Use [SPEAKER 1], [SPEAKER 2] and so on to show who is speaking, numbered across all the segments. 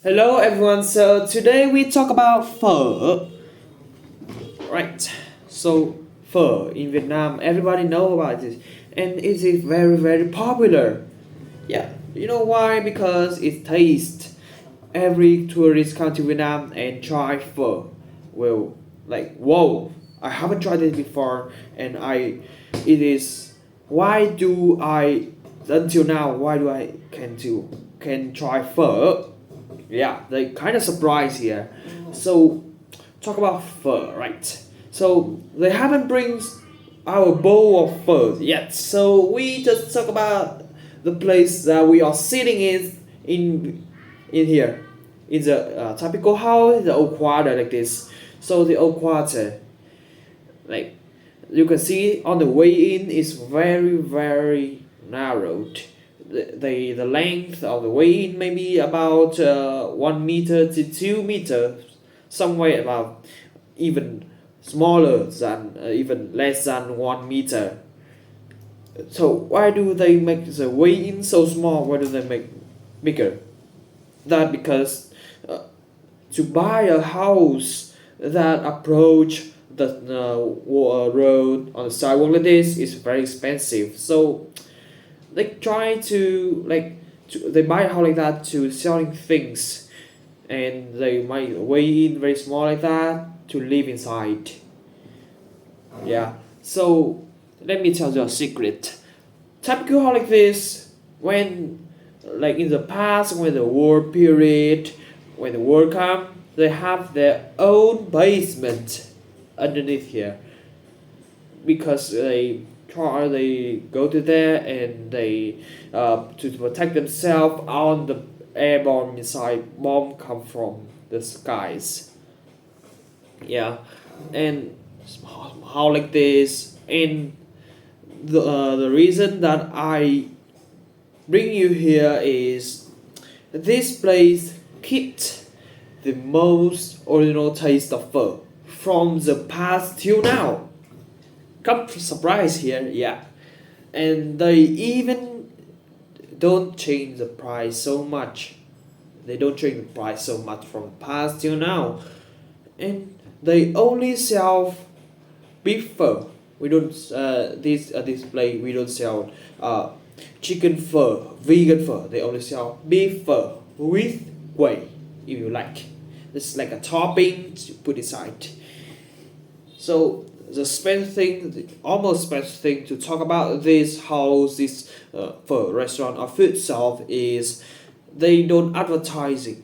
[SPEAKER 1] Hello everyone, so today we talk about phở. Right, so phở in Vietnam, everybody know about it and it is very popular. Yeah, you know why? Because it tastes. Every tourist come to Vietnam and try phở. Well, like whoa, I haven't tried it before and it is, why do I, until now, why do I can try phở? Yeah, they kind of surprised here. So talk about pho, right? So they haven't bring our bowl of pho yet. So we just talk about the place that we are sitting in here. It's a typical house, the old quarter like this. So the old quarter, like you can see on the way in is very narrowed. The length of the way in maybe about 1 meter to 2 meters, somewhere about even smaller than even less than 1 meter. So why do they make the way in so small? Why do they make bigger? That because to buy a house that approach the road on the sidewalk like this is very expensive. So they try to they buy a house like that to selling things, and they might weigh in very small like that to live inside. Yeah. So let me tell you a secret. Typical house like this, when like in the past, when the war period, when the war come, they have their own basement underneath here, because they go to there and they to protect themselves on the airborne missile bomb come from the skies. Yeah, and how like this, and the reason that I bring you here is this place kept the most original taste of pho from the past till now. Come surprise here, yeah. And they even don't change the price so much. They don't change the price so much from past till now. And they only sell beef pho. We don't this place we don't sell chicken pho, vegan pho. They only sell beef pho with whey, if you like. This is like a topping to put aside. So the special thing, the almost special thing to talk about this house, this for restaurant or food shop is they don't advertising.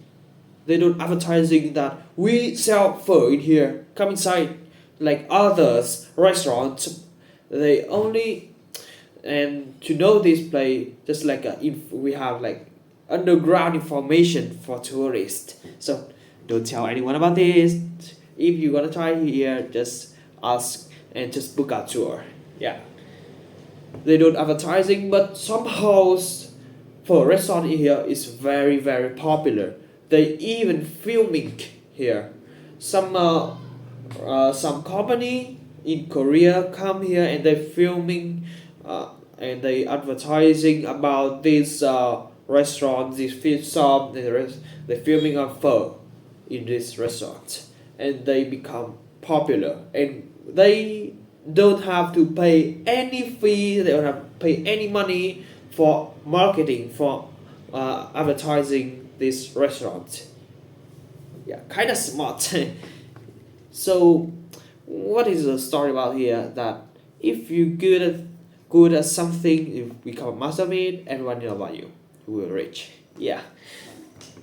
[SPEAKER 1] They don't advertising that we sell food in here. Come inside, like others restaurants. They only, and to know this place, just like if we have like underground information for tourists. So don't tell anyone about this. If you're gonna try here, just ask and just book a tour. Yeah, they don't advertising, but somehow for restaurant here is very popular. They even filming here. Some company in Korea come here and they filming, and they advertising about this restaurant, this fish shop. They filming a pho in this restaurant, and they become popular, and they don't have to pay any fee. They don't have to pay any money for marketing, for advertising this restaurant. Yeah, kind of smart. So what is the story about here? That if you good at something, you become a master of it, everyone know about you. You will reach. Yeah.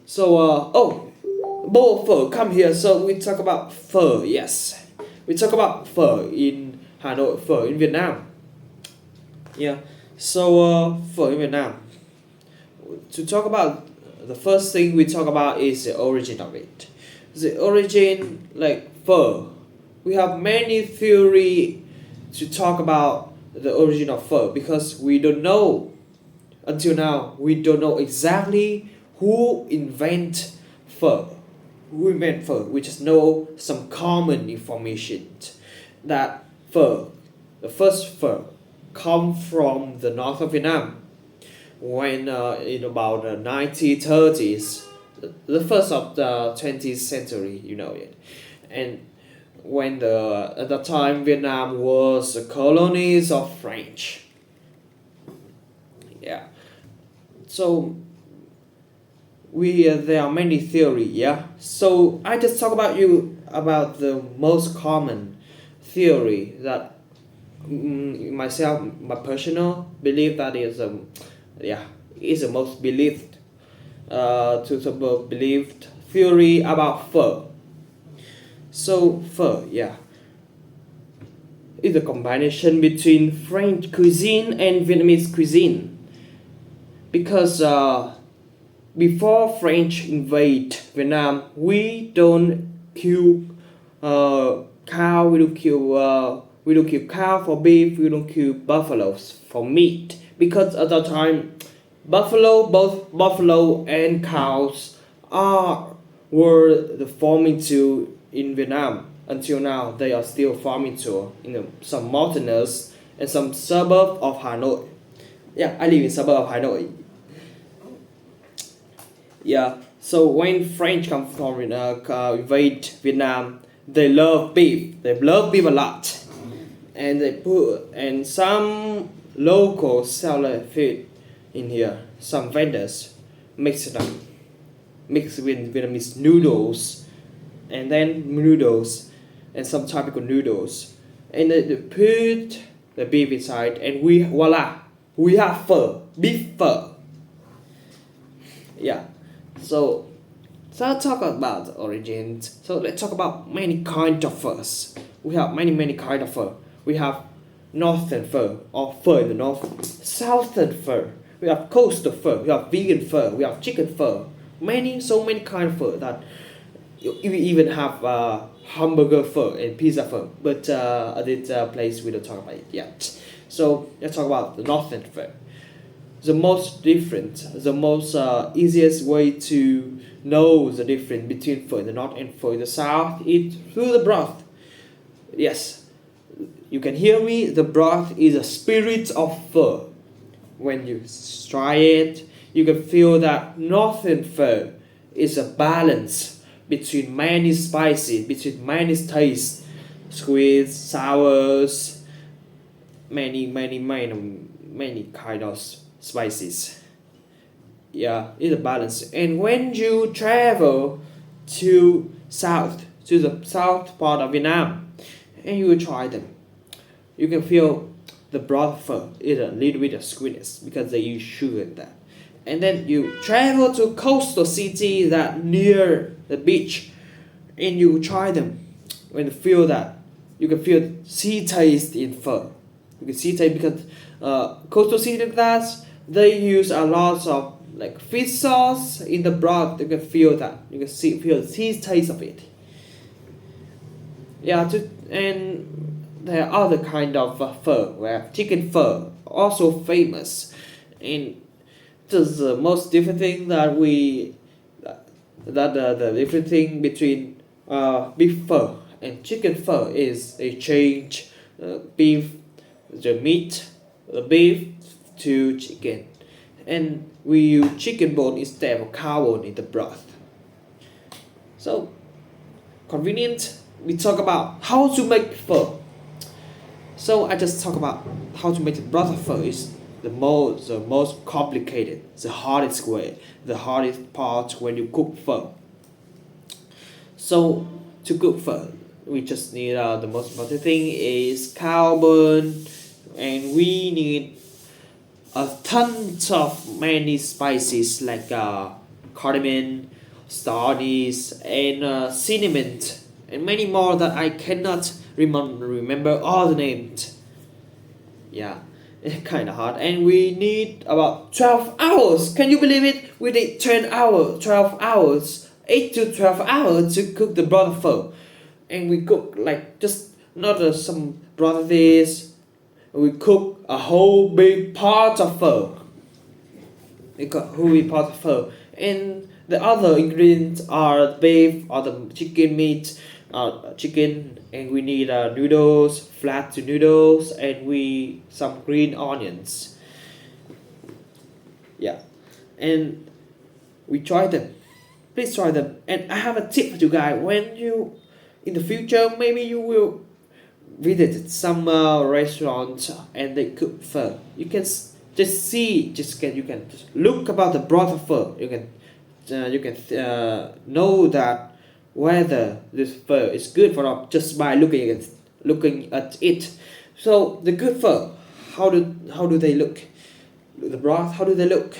[SPEAKER 1] So oh, bowl of pho, come here. So we talk about pho. Yes, we talk about pho in Hanoi, pho in Vietnam. Yeah. So pho in Vietnam. To talk about, the first thing we talk about is the origin of it. The origin, like pho, we have many theory to talk about the origin of pho, because we don't know, until now we don't know exactly who invent pho. Who invent pho? We just know some common information that pho, the first pho, come from the north of Vietnam when in about the 1930s, the first of the 20th century, you know it. And when the at the time Vietnam was a colonies of French. Yeah. So we there are many theory. Yeah. So I just talk about you about the most common theory that myself, my personal belief that is yeah, is the most believed to the most believed theory about pho. So pho, yeah, is a combination between French cuisine and Vietnamese cuisine because before French invade Vietnam, we don't kill cow, we don't kill cow for beef, we don't kill buffaloes for meat because at that time both buffalo and cows are were the farming tool in Vietnam. Until now, they are still farming tool in some mountainous and some suburb of Hanoi. Yeah, I live in suburb of Hanoi. Yeah, so when French come from invade Vietnam, they love beef. They love beef a lot, and they put and some local seller food in here. Some vendors mix it up, mix with Vietnamese noodles, and then noodles, and some typical noodles, and they put the beef inside, and we voila, we have pho, beef pho. Yeah, so let's talk about the origins. So let's talk about many kind of furs. We have many kind of fur. We have northern fur or fur in the north, southern fur. We have coastal fur. We have vegan fur. We have chicken fur. So many kind of fur that you even have hamburger fur and pizza fur. But at this place we don't talk about it yet. So let's talk about the northern fur. The most easiest way to know the difference between fur in the north and fur in the south is through the broth. Yes, you can hear me. The broth is a spirit of fur. When you try it, you can feel that northern fur is a balance between many spices, between many tastes, sweet, sours, many kind of spices. Yeah, it's a balance. And when you travel to the south part of Vietnam, and you try them, you can feel the broth fur is a little bit of sweetness because they use sugar in that. And then you travel to coastal city that near the beach, and you try them. When you feel that, you can feel sea taste in fur. You can see taste because coastal city like that they use a lot of like fish sauce in the broth. You can feel that. You can feel the sea taste of it. Yeah, and there are other kind of fur where chicken fur also famous, and this is the most different thing that the different thing between beef fur and chicken fur is they change beef the meat the beef to chicken, and we use chicken bone instead of cow bone in the broth. So convenient. We talk about how to make pho. So I just talk about how to make the broth of pho is the most complicated, the hardest way, the hardest part when you cook pho. So to cook pho, we just need the most important thing is cow bone, and we need a tons of many spices like cardamom, star anise, and cinnamon, and many more that I cannot remember all the names. Yeah, it's kind of hard, and we need about 12 hours. Can you believe it? We need 12 hours, 8 to 12 hours to cook the broth pho, and we cook like just not some broth of this. We cook a whole big pot of pho. We cook a whole big pot of pho, and the other ingredients are beef or the chicken meat, chicken, and we need noodles, flat noodles, and we some green onions. Yeah, and we try them. Please try them. And I have a tip for you guys. When you in the future, maybe you will visit some restaurant and they cook pho. You can just see, just can you can just look about the broth of pho. You can know that whether this pho is good or not just by looking at it. So the good pho, how do they look? The broth, how do they look?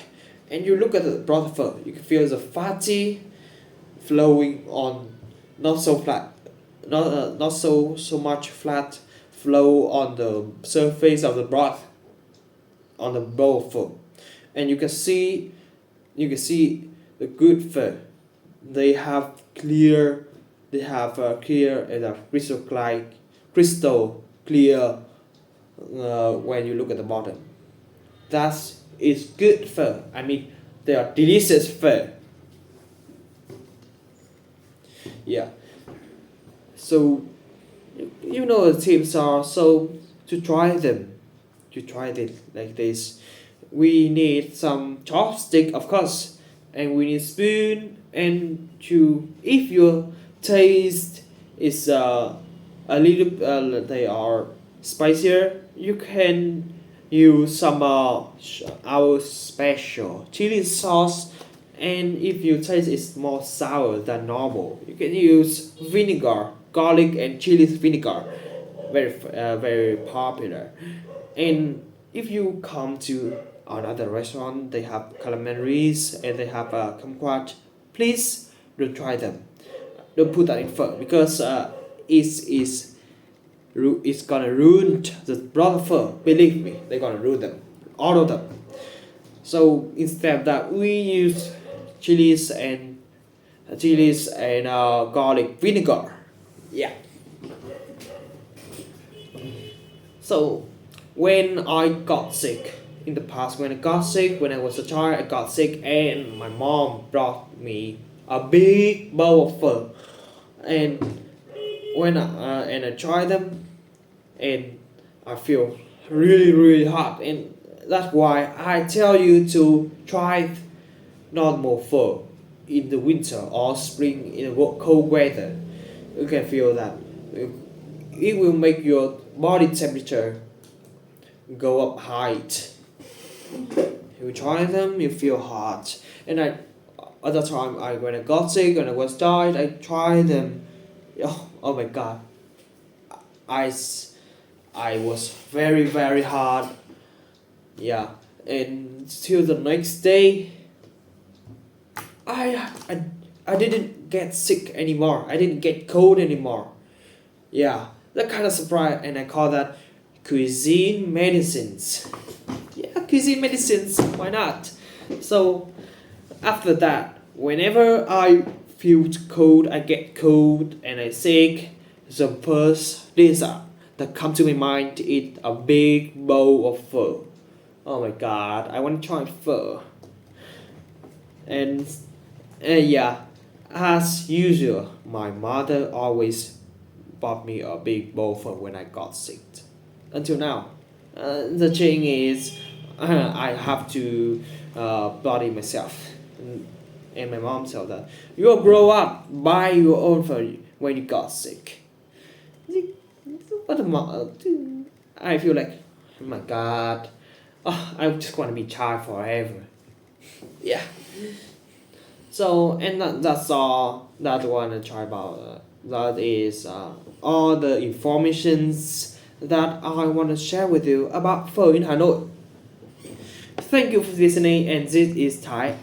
[SPEAKER 1] And you look at the broth of pho, you can feel the fatty flowing on, not so flat, not so much flat flow on the surface of the broth on the bowl of pho. And you can see the good pho. They have clear, clear and crystal clear when you look at the bottom. That is good pho. I mean, they are delicious pho. Yeah. So you know the tips are, so to try them, to try it like this, we need some chopstick of course, and we need spoon, and to if your taste is a little they are spicier, you can use some our special chili sauce. And if your taste is more sour than normal, you can use vinegar, garlic and chili vinegar, very popular. And if you come to another restaurant, they have calamaris and they have kumquat. Please don't try them. Don't put that in pho because it's gonna ruin the broth pho. Believe me, they're gonna ruin them, all of them. So instead of that, we use chilies and garlic vinegar. Yeah. So when I got sick in the past, when I was a child, I got sick, and my mom brought me a big bowl of pho, and I tried them, and I feel really hot, and that's why I tell you to try normal pho in the winter or spring in the cold weather. You can feel that it will make your body temperature go up high. You try them, you feel hot. And at the time when I got sick and I was died, I tried them. Oh my god, I was very hard. Yeah, and till the next day, I I I didn't get sick anymore. I didn't get cold anymore. Yeah, that kind of surprise, and I call that cuisine medicines. Yeah, cuisine medicines. Why not? So after that, whenever I feel cold, I get cold and I sick. The first dish that come to my mind to eat a big bowl of pho. Oh my god, I want to try pho. And yeah, as usual, my mother always bought me a big bowl for when I got sick. Until now, the thing is, I have to body myself. And my mom said that you'll grow up, buy your own for when you got sick. But I feel like, oh my god, I just want to be child forever. Yeah. So and that's all that I want to try about. That is all the informations that I want to share with you about pho in Hanoi. Thank you for listening, and this is Thai.